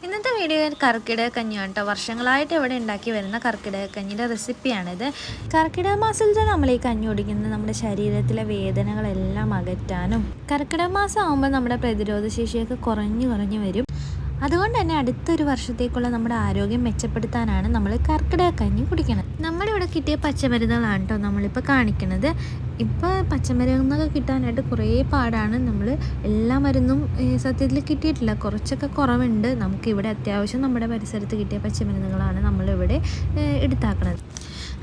ഇന്നത്തെ വീഡിയോയിൽ കർക്കിടക കഞ്ഞിയാണ് കേട്ടോ. വർഷങ്ങളായിട്ട് ഇവിടെ ഉണ്ടാക്കി വരുന്ന കർക്കിടക കഞ്ഞിയുടെ റെസിപ്പിയാണിത്. കർക്കിടക മാസത്തിൽ നമ്മൾ ഈ കഞ്ഞി കുടിക്കുന്നത് നമ്മുടെ ശരീരത്തിലെ വേദനകളെല്ലാം അകറ്റാനും, കർക്കിടക മാസം ആകുമ്പോൾ നമ്മുടെ പ്രതിരോധ ശേഷിയൊക്കെ കുറഞ്ഞു വരും. അതുകൊണ്ട് തന്നെ അടുത്തൊരു വർഷത്തേക്കുള്ള നമ്മുടെ ആരോഗ്യം മെച്ചപ്പെടുത്താനാണ് നമ്മൾ കർക്കിടക കഞ്ഞി കുടിക്കുന്നത്. നമ്മുടെ ഇവിടെ കിട്ടിയ പച്ചമരുന്നുകളാണ് കേട്ടോ നമ്മളിപ്പോൾ കാണിക്കുന്നത്. ഇപ്പോൾ പച്ചമരുന്നൊക്കെ കിട്ടാനായിട്ട് കുറേ പാടാണ്. നമ്മൾ എല്ലാ മരുന്നും സത്യത്തിൽ കിട്ടിയിട്ടില്ല, കുറച്ചൊക്കെ കുറവുണ്ട്. നമുക്കിവിടെ അത്യാവശ്യം നമ്മുടെ പരിസരത്ത് കിട്ടിയ പച്ചമരുന്നുകളാണ് നമ്മളിവിടെ എടുത്താക്കുന്നത്.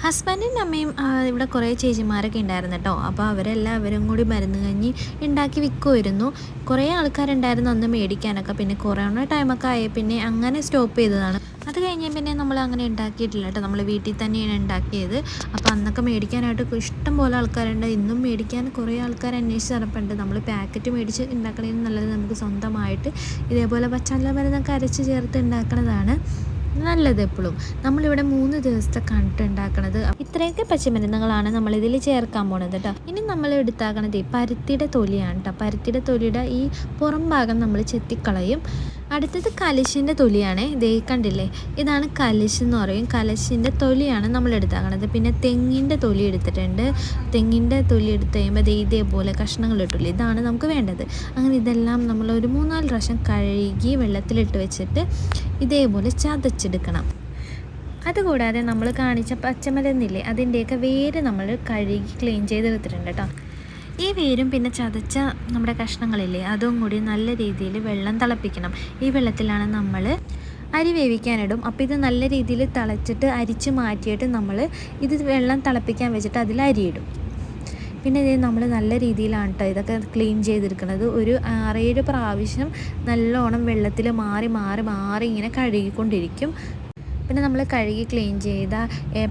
ഹസ്ബൻഡിൻ്റെ അമ്മയും ഇവിടെ കുറേ ചേച്ചിമാരൊക്കെ ഉണ്ടായിരുന്നു കേട്ടോ. അപ്പോൾ അവരെല്ലാവരും കൂടി മരുന്ന് കഞ്ഞി ഉണ്ടാക്കി വിൽക്കുമായിരുന്നു. കുറേ ആൾക്കാരുണ്ടായിരുന്നു അന്ന് മേടിക്കാനൊക്കെ. പിന്നെ കൊറോണ ടൈമൊക്കെ ആയ പിന്നെ അങ്ങനെ സ്റ്റോപ്പ് ചെയ്തതാണ്. അത് കഴിഞ്ഞ് പിന്നെ നമ്മൾ അങ്ങനെ ഉണ്ടാക്കിയിട്ടില്ല കേട്ടോ. നമ്മൾ വീട്ടിൽ തന്നെയാണ് ഉണ്ടാക്കിയത്. അപ്പോൾ അന്നൊക്കെ മേടിക്കാനായിട്ട് ഇഷ്ടം പോലെ ആൾക്കാരുണ്ട്. ഇന്നും മേടിക്കാൻ കുറേ ആൾക്കാർ അന്വേഷിച്ച് നടപ്പുണ്ട്. നമ്മൾ പാക്കറ്റ് മേടിച്ച് ഉണ്ടാക്കണതിന് നല്ലത് നമുക്ക് സ്വന്തമായിട്ട് ഇതേപോലെ പച്ചമല്ല മരുന്നൊക്കെ അരച്ച് ചേർത്ത് ഉണ്ടാക്കുന്നതാണ് നല്ലത്. എപ്പോഴും നമ്മളിവിടെ 3 ദിവസത്തെ കണ്ടിട്ട് ഉണ്ടാക്കണത്. ഇത്രയൊക്കെ പച്ചമരുന്നുകളാണ് നമ്മളിതിൽ ചേർക്കാൻ പോണത് കേട്ടോ. ഇനി നമ്മൾ എടുത്താക്കണത് പരുത്തിയുടെ തൊലിയാണ് കേട്ടോ. പരുത്തിയുടെ തൊലിയുടെ ഈ പുറം ഭാഗം നമ്മൾ ചെത്തിക്കളയും. അടുത്തത് കലശിൻ്റെ തൊലിയാണ്. ഇതേ കണ്ടില്ലേ, ഇതാണ് കലശ് എന്ന് പറയും. കലശിൻ്റെ തൊലിയാണ് നമ്മൾ എടുത്താക്കണത്. പിന്നെ തെങ്ങിൻ്റെ തൊലി എടുത്തിട്ടുണ്ട്. തെങ്ങിൻ്റെ തൊലി എടുത്ത് കഴിയുമ്പോൾ ഇതേപോലെ കഷ്ണങ്ങൾ ഇട്ടില്ലേ, ഇതാണ് നമുക്ക് വേണ്ടത്. അങ്ങനെ ഇതെല്ലാം നമ്മൾ ഒരു 3-4 പ്രാവശ്യം കഴുകി വെള്ളത്തിലിട്ട് വെച്ചിട്ട് ഇതേപോലെ ചതച്ചെടുക്കണം. അതുകൂടാതെ നമ്മൾ കാണിച്ച പച്ചമരുന്നില്ലേ, അതിൻ്റെയൊക്കെ വേര് നമ്മൾ കഴുകി ക്ലീൻ ചെയ്തെടുത്തിട്ടുണ്ട് കേട്ടോ. ഈ വേരും പിന്നെ ചതച്ച നമ്മുടെ കഷ്ണങ്ങളില്ലേ, അതും കൂടി നല്ല രീതിയിൽ വെള്ളം തിളപ്പിക്കണം. ഈ വെള്ളത്തിലാണ് നമ്മൾ അരി വേവിക്കാനിടും. അപ്പോൾ ഇത് നല്ല രീതിയിൽ തിളച്ചിട്ട് അരിച്ച് മാറ്റിയിട്ട് നമ്മൾ ഇത് വെള്ളം തിളപ്പിക്കാൻ വെച്ചിട്ട് അതിൽ അരിയിടും. പിന്നെ ഇത് നമ്മൾ നല്ല രീതിയിലാണ് കേട്ടോ ഇതൊക്കെ ക്ലീൻ ചെയ്തെടുക്കുന്നത്. ഒരു 6-7 പ്രാവശ്യം നല്ലോണം വെള്ളത്തിൽ മാറി ഇങ്ങനെ കഴുകിക്കൊണ്ടിരിക്കും. പിന്നെ നമ്മൾ കഴുകി ക്ലീൻ ചെയ്ത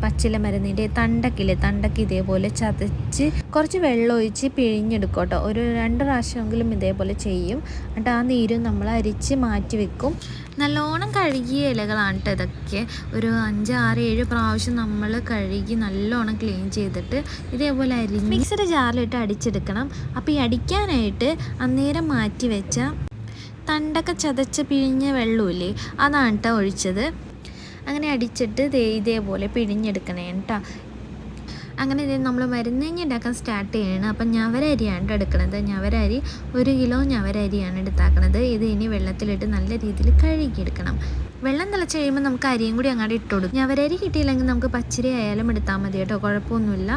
പച്ചില മരുന്നിൻ്റെ തണ്ടക്ക് ഇതേപോലെ ചതച്ച് കുറച്ച് വെള്ളം ഒഴിച്ച് പിഴിഞ്ഞെടുക്കും കേട്ടോ. ഒരു 2 പ്രാവശ്യമെങ്കിലും ഇതേപോലെ ചെയ്യും. എന്നിട്ട് ആ നീരും നമ്മൾ അരിച്ച് മാറ്റി വെക്കും. നല്ലോണം കഴുകിയ ഇലകളാണ് കേട്ടോ ഇതൊക്കെ. ഒരു 5-6-7 പ്രാവശ്യം നമ്മൾ കഴുകി നല്ലോണം ക്ലീൻ ചെയ്തിട്ട് ഇതേപോലെ അരിഞ്ഞ് മിക്സിയുടെ ജാറിലിട്ട് അടിച്ചെടുക്കണം. അപ്പോൾ ഈ അടിക്കാനായിട്ട് അന്നേരം മാറ്റി വെച്ച തണ്ടൊക്കെ ചതച്ച് പിഴിഞ്ഞ വെള്ളമില്ലേ, അതാണ് കേട്ടോ ഒഴിച്ചത്. അങ്ങനെ അടിച്ചിട്ട് ഇതേപോലെ പിഴിഞ്ഞെടുക്കണേ കേട്ടോ. അങ്ങനെ നമ്മൾ മരുന്ന് കഞ്ഞി ഉണ്ടാക്കാൻ സ്റ്റാർട്ട് ചെയ്യണം. അപ്പം ഞവരരിയാണ് എടുക്കണത്. ഞവരരി 1 കിലോ ഞവരരിയാണ് എടുത്താക്കണത്. ഇത് ഇനി വെള്ളത്തിലിട്ട് നല്ല രീതിയിൽ കഴുകിയെടുക്കണം. വെള്ളം തിളച്ച് കഴിയുമ്പോൾ നമുക്ക് അരിയും കൂടി അങ്ങോട്ട് ഇട്ട് കൊടുക്കും. ഞവരരി കിട്ടിയില്ലെങ്കിൽ നമുക്ക് പച്ചരി ആയാലും എടുത്താൽ മതി കേട്ടോ, കുഴപ്പമൊന്നുമില്ല.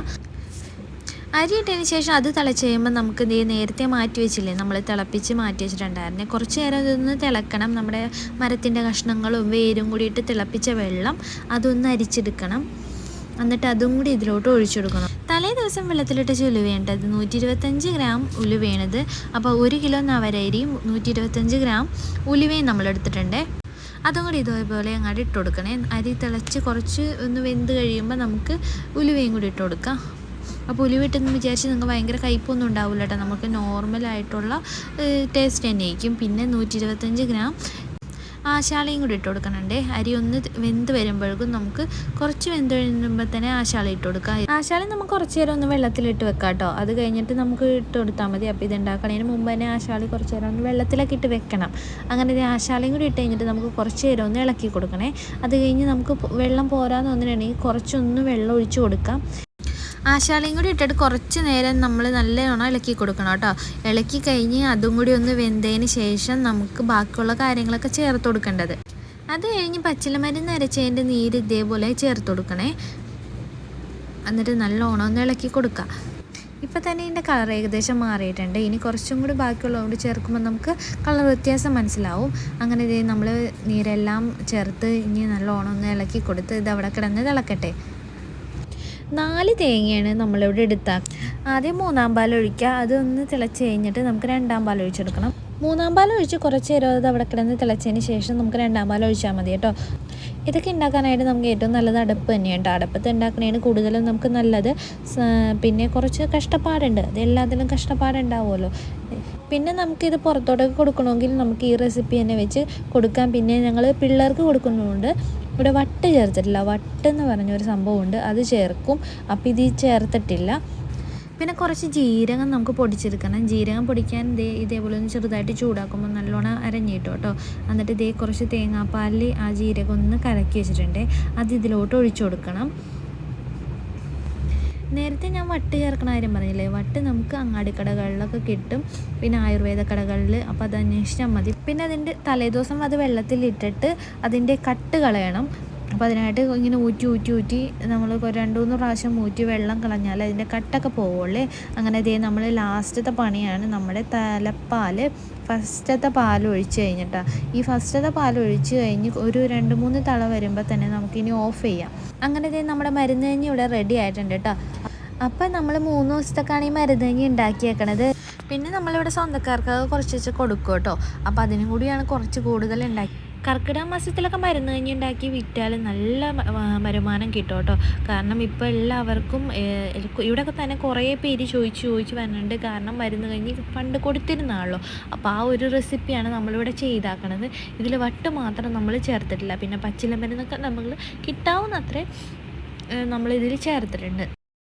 അരി ഇട്ടതിന് ശേഷം അത് തിളച്ച് കഴിയുമ്പോൾ നമുക്ക് നേരത്തെ മാറ്റി വെച്ചില്ലേ, നമ്മൾ തിളപ്പിച്ച് മാറ്റി വെച്ചിട്ടുണ്ടായിരുന്നേ, കുറച്ച് നേരം ഇതൊന്ന് തിളക്കണം. നമ്മുടെ മരത്തിൻ്റെ കഷ്ണങ്ങളും വേരും കൂടിയിട്ട് തിളപ്പിച്ച വെള്ളം അതൊന്ന് അരിച്ചെടുക്കണം. എന്നിട്ട് അതും കൂടി ഇതിലോട്ട് ഒഴിച്ചെടുക്കണം. തലേ ദിവസം വെള്ളത്തിലിട്ട് ഉലുവേണ്ടത് 125 ഗ്രാം ഉലുവേണത്. അപ്പോൾ 1 കിലോ നവരരിയും 125 ഗ്രാം ഉലുവയും നമ്മൾ എടുത്തിട്ടുണ്ട്. അതും കൂടി ഇതേപോലെ അങ്ങോട്ട് ഇട്ട് കൊടുക്കണേ. അരി തിളച്ച് കുറച്ച് ഒന്ന് വെന്ത് കഴിയുമ്പോൾ നമുക്ക് ഉലുവയും കൂടി ഇട്ട് കൊടുക്കാം. അപ്പോൾ ഉലുവിട്ടെന്ന് വിചാരിച്ച് നിങ്ങൾക്ക് ഭയങ്കര കയ്പൊന്നും ഉണ്ടാവില്ല കേട്ടോ. നമുക്ക് നോർമലായിട്ടുള്ള ടേസ്റ്റ് തന്നെയായിരിക്കും. പിന്നെ 125 ഗ്രാം ആശാളയും കൂടി ഇട്ട് കൊടുക്കണുണ്ട്. അരി ഒന്ന് വെന്ത് വരുമ്പോഴേക്കും നമുക്ക് കുറച്ച് വെന്ത് കഴിയുമ്പോൾ തന്നെ ആശാള ഇട്ട് കൊടുക്കാം. ആശാള നമുക്ക് കുറച്ച് നേരം ഒന്ന് വെള്ളത്തിലിട്ട് വെക്കാം കേട്ടോ. അത് കഴിഞ്ഞിട്ട് നമുക്ക് ഇട്ട് കൊടുത്താൽ മതി. അപ്പോൾ ഇത് ഉണ്ടാക്കണതിന് മുമ്പ് തന്നെ ആശാളി കുറച്ച് നേരം ഒന്ന് വെള്ളത്തിലൊക്കെ ഇട്ട് വെക്കണം. അങ്ങനെ ഇത് ആശാളയും കൂടി ഇട്ട് കഴിഞ്ഞിട്ട് നമുക്ക് കുറച്ച് നേരം ഒന്ന് ഇളക്കി കൊടുക്കണേ. അത് കഴിഞ്ഞ് നമുക്ക് വെള്ളം പോരാന്ന് തോന്നുന്നുണ്ടെങ്കിൽ കുറച്ചൊന്ന് വെള്ളം ഒഴിച്ച് കൊടുക്കാം. ആശാലയും കൂടി ഇട്ടിട്ട് കുറച്ച് നേരം നമ്മൾ നല്ലോണം ഇളക്കി കൊടുക്കണം കേട്ടോ. ഇളക്കി കഴിഞ്ഞ് അതും കൂടി ഒന്ന് വെന്തതിന് ശേഷം നമുക്ക് ബാക്കിയുള്ള കാര്യങ്ങളൊക്കെ ചേർത്ത് കൊടുക്കേണ്ടത്. അത് കഴിഞ്ഞ് പച്ചിലമരുന്ന് അരച്ചതിൻ്റെ നീര് ഇതേപോലെ ചേർത്ത് കൊടുക്കണേ. എന്നിട്ട് നല്ലോണം ഒന്ന് ഇളക്കി കൊടുക്കുക. ഇപ്പം തന്നെ ഇതിൻ്റെ കളർ ഏകദേശം മാറിയിട്ടുണ്ട്. ഇനി കുറച്ചും കൂടി ബാക്കിയുള്ളതുകൊണ്ട് ചേർക്കുമ്പോൾ നമുക്ക് കളർ വ്യത്യാസം മനസ്സിലാവും. അങ്ങനെ ഇത് നമ്മൾ നീരെല്ലാം ചേർത്ത് ഇനി നല്ലോണം ഒന്ന് ഇളക്കി കൊടുത്ത് ഇത് അവിടെ കിടന്ന് തിളക്കട്ടെ. 4 തേങ്ങയാണ് നമ്മളിവിടെ എടുത്താൽ. ആദ്യം 3-ാം പാൽ ഒഴിക്കുക. അതൊന്ന് തിളച്ച് കഴിഞ്ഞിട്ട് നമുക്ക് 2-ാം പാൽ ഒഴിച്ചെടുക്കണം. 3-ാം പാൽ ഒഴിച്ച് കുറച്ച് നേരം അത് അവിടെ കിടന്ന് തിളച്ചതിന് ശേഷം നമുക്ക് 2-ാം പാൽ ഒഴിച്ചാൽ മതി കേട്ടോ. ഇതൊക്കെ ഉണ്ടാക്കാനായിട്ട് നമുക്ക് ഏറ്റവും നല്ലത് അടുപ്പ് തന്നെയാണ് കേട്ടോ. അടുപ്പത്ത് ഉണ്ടാക്കണതിന് കൂടുതലും നമുക്ക് നല്ലത്. പിന്നെ കുറച്ച് കഷ്ടപ്പാടുണ്ട്, അത് എല്ലാത്തിലും കഷ്ടപ്പാടുണ്ടാവുമല്ലോ. പിന്നെ നമുക്കിത് പുറത്തോട്ടൊക്കെ കൊടുക്കണമെങ്കിൽ നമുക്ക് ഈ റെസിപ്പി തന്നെ വെച്ച് കൊടുക്കാം. പിന്നെ ഞങ്ങൾ പിള്ളേർക്ക് കൊടുക്കുന്നുണ്ട്. ഇവിടെ വട്ട് ചേർത്തിട്ടില്ല. വട്ടെന്ന് പറഞ്ഞൊരു സംഭവമുണ്ട്, അത് ചേർക്കും. അപ്പോൾ ഇത് ചേർത്തിട്ടില്ല. പിന്നെ കുറച്ച് ജീരകം നമുക്ക് പൊടിച്ചെടുക്കണം. ജീരകം പൊടിക്കാൻ ഇതേപോലെ ഒന്ന് ചെറുതായിട്ട് ചൂടാക്കുമ്പോൾ നല്ലോണം അരഞ്ഞിട്ടോ കേട്ടോ. എന്നിട്ട് കുറച്ച് തേങ്ങാപ്പാലിൽ ആ ജീരകം ഒന്ന് കലക്കി വെച്ചിട്ടുണ്ട്, അത് ഇതിലോട്ട് ഒഴിച്ചു കൊടുക്കണം. നേരത്തെ ഞാൻ വട്ട് ചേർക്കണ കാര്യം പറഞ്ഞില്ലേ, വട്ട് നമുക്ക് അങ്ങാടിക്കടകളിലൊക്കെ കിട്ടും, പിന്നെ ആയുർവേദ കടകളിൽ. അപ്പോൾ അത് അന്വേഷിച്ചാൽ മതി. പിന്നെ അതിൻ്റെ തലേദിവസം അത് വെള്ളത്തിലിട്ടിട്ട് അതിൻ്റെ കട്ട് കളയണം. അപ്പോൾ അതിനായിട്ട് ഇങ്ങനെ ഊറ്റി നമ്മൾ 2-3 പ്രാവശ്യം ഊറ്റി വെള്ളം കളഞ്ഞാൽ അതിൻ്റെ കട്ടൊക്കെ പോവുള്ളേ. അങ്ങനെ നമ്മൾ ലാസ്റ്റത്തെ പണിയാണ് നമ്മുടെ തലപ്പാൽ. ഫസ്റ്റത്തെ പാൽ ഒഴിച്ച് കഴിഞ്ഞിട്ടാണ്. ഈ ഫസ്റ്റത്തെ പാൽ ഒഴിച്ച് കഴിഞ്ഞ് ഒരു 2-3 തള വരുമ്പോൾ തന്നെ നമുക്കിനി ഓഫ് ചെയ്യാം. അങ്ങനെ നമ്മുടെ മരുന്ന് കഞ്ഞി ഇവിടെ റെഡി ആയിട്ടുണ്ട് കേട്ടോ. അപ്പം നമ്മൾ 3 ദിവസത്തേക്കാണ് ഈ മരുന്ന് കഞ്ഞി ഉണ്ടാക്കിയേക്കണത്. പിന്നെ നമ്മളിവിടെ സ്വന്തക്കാർക്ക് കുറച്ച് കൊടുക്കും കേട്ടോ. അപ്പോൾ അതിനും കൂടിയാണ് കുറച്ച് കൂടുതൽ ഉണ്ടാക്കി. കർക്കിടക മാസത്തിലൊക്കെ മരുന്ന് കഞ്ഞി ഉണ്ടാക്കി വിറ്റാൽ നല്ല വരുമാനം കിട്ടും കേട്ടോ. കാരണം ഇപ്പോൾ എല്ലാവർക്കും ഇവിടെയൊക്കെ തന്നെ കുറേ പേര് ചോദിച്ച് വരുന്നുണ്ട്. കാരണം മരുന്ന് കഞ്ഞി പണ്ട് കൊടുത്തിരുന്നാണല്ലോ. അപ്പോൾ ആ ഒരു റെസിപ്പിയാണ് നമ്മളിവിടെ ചെയ്താക്കണത്. ഇതിൽ വട്ട് മാത്രം നമ്മൾ ചേർത്തിട്ടില്ല. പിന്നെ പച്ചില മരുന്നൊക്കെ നമ്മൾ കിട്ടാവുന്ന അത്രേ നമ്മളിതിൽ ചേർത്തിട്ടുണ്ട്.